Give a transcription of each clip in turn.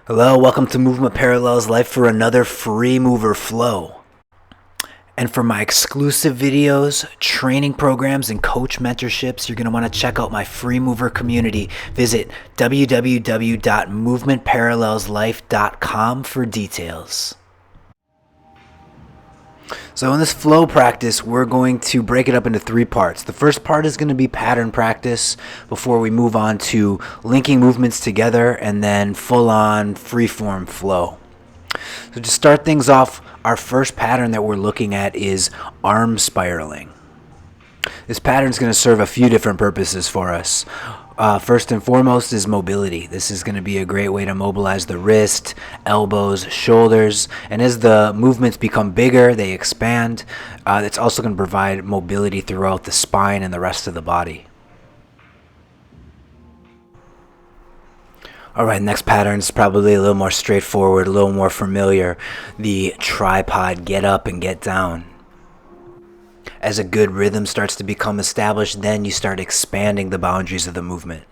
Hello, welcome to Movement Parallels Life for another free mover flow. And for my exclusive videos, training programs, and coach mentorships, you're going to want to check out my free mover community. Visit www.movementparallelslife.com for details. So in this flow practice, we're going to break it up into three parts. The first part is going to be pattern practice before we move on to linking movements together and then full-on free-form flow. So to start things off, our first pattern that we're looking at is arm spiraling. This pattern is going to serve a few different purposes for us. First and foremost is mobility. This is going to be a great way to mobilize the wrist, elbows, shoulders, and as the movements become bigger, they expand. It's also going to provide mobility throughout the spine and the rest of the body. Alright, next pattern is probably a little more straightforward, a little more familiar. The tripod get up and get down. As a good rhythm starts to become established, then you start expanding the boundaries of the movement.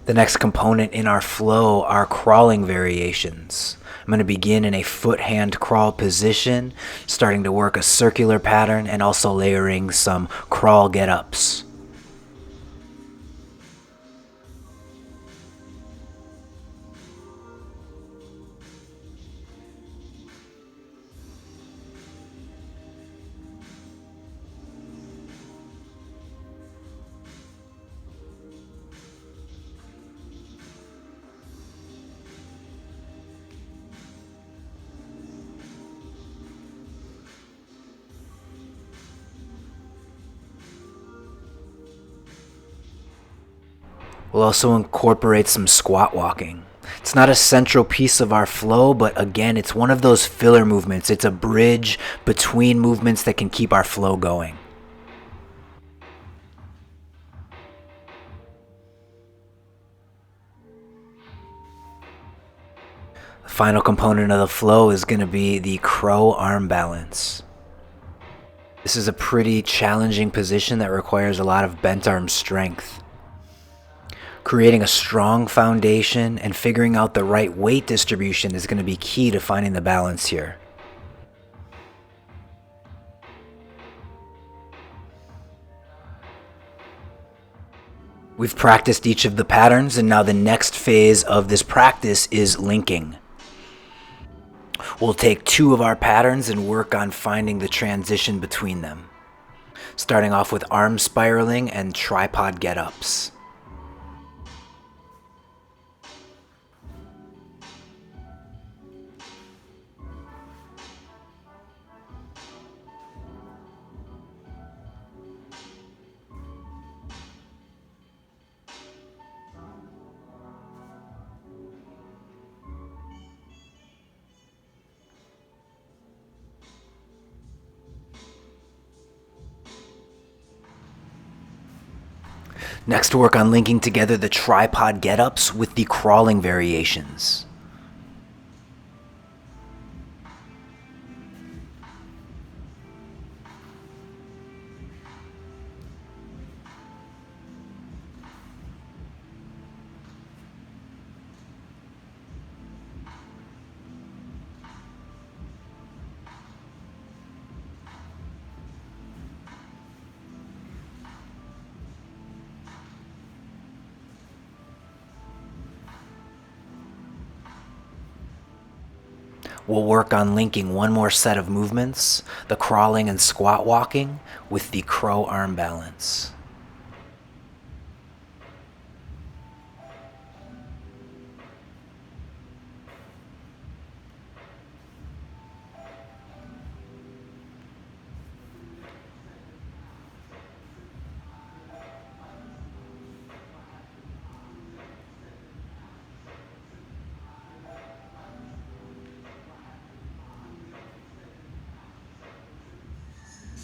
The next component in our flow are crawling variations. I'm going to begin in a foot-hand crawl position, starting to work a circular pattern and also layering some crawl get-ups. We'll also incorporate some squat walking. It's not a central piece of our flow, but again, it's one of those filler movements. It's a bridge between movements that can keep our flow going. The final component of the flow is going to be the crow arm balance. This is a pretty challenging position that requires a lot of bent arm strength. Creating a strong foundation and figuring out the right weight distribution is going to be key to finding the balance here. We've practiced each of the patterns, and now the next phase of this practice is linking. We'll take two of our patterns and work on finding the transition between them, starting off with arm spiraling and tripod get-ups. Next, work on linking together the tripod get-ups with the crawling variations. We'll work on linking one more set of movements, the crawling and squat walking, with the crow arm balance.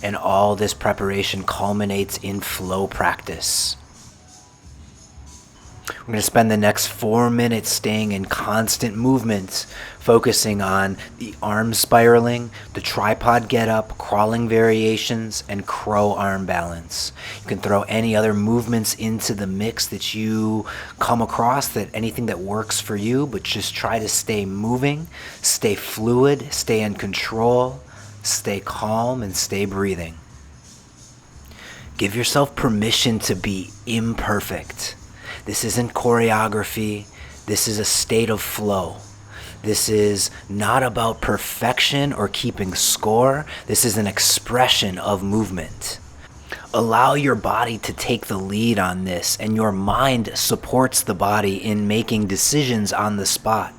And all this preparation culminates in flow practice. I'm going to spend the next 4 minutes staying in constant movement, focusing on the arm spiraling, the tripod get up, crawling variations, and crow arm balance. You can throw any other movements into the mix that you come across, that anything that works for you, but just try to stay moving, stay fluid, stay in control, stay calm, and stay breathing. Give yourself permission to be imperfect. This isn't choreography. This is a state of flow. This is not about perfection or keeping score. This is an expression of movement. Allow your body to take the lead on this, and your mind supports the body in making decisions on the spot.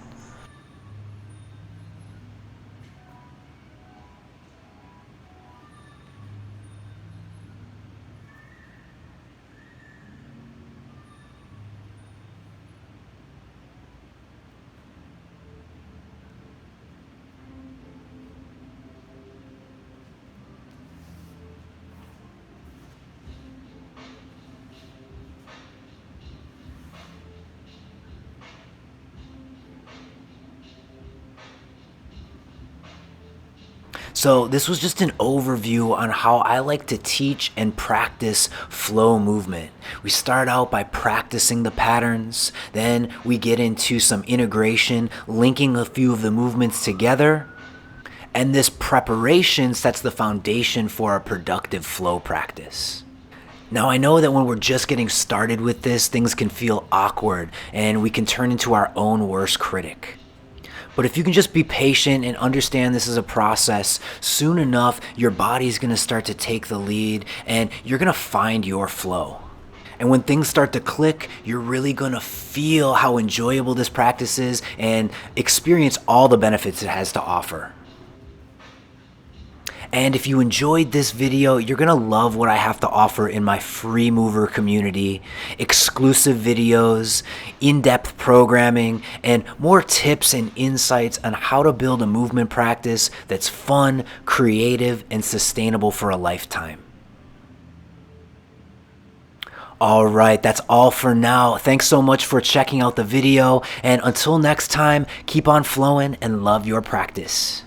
So this was just an overview on how I like to teach and practice flow movement. We start out by practicing the patterns, then we get into some integration, linking a few of the movements together, and this preparation sets the foundation for a productive flow practice. Now, I know that when we're just getting started with this, things can feel awkward and we can turn into our own worst critic. But if you can just be patient and understand this is a process, soon enough, your body's gonna start to take the lead and you're gonna find your flow. And when things start to click, you're really gonna feel how enjoyable this practice is and experience all the benefits it has to offer. And if you enjoyed this video, you're gonna love what I have to offer in my free mover community, exclusive videos, in-depth programming, and more tips and insights on how to build a movement practice that's fun, creative, and sustainable for a lifetime. All right, that's all for now. Thanks so much for checking out the video, and until next time, keep on flowing and love your practice.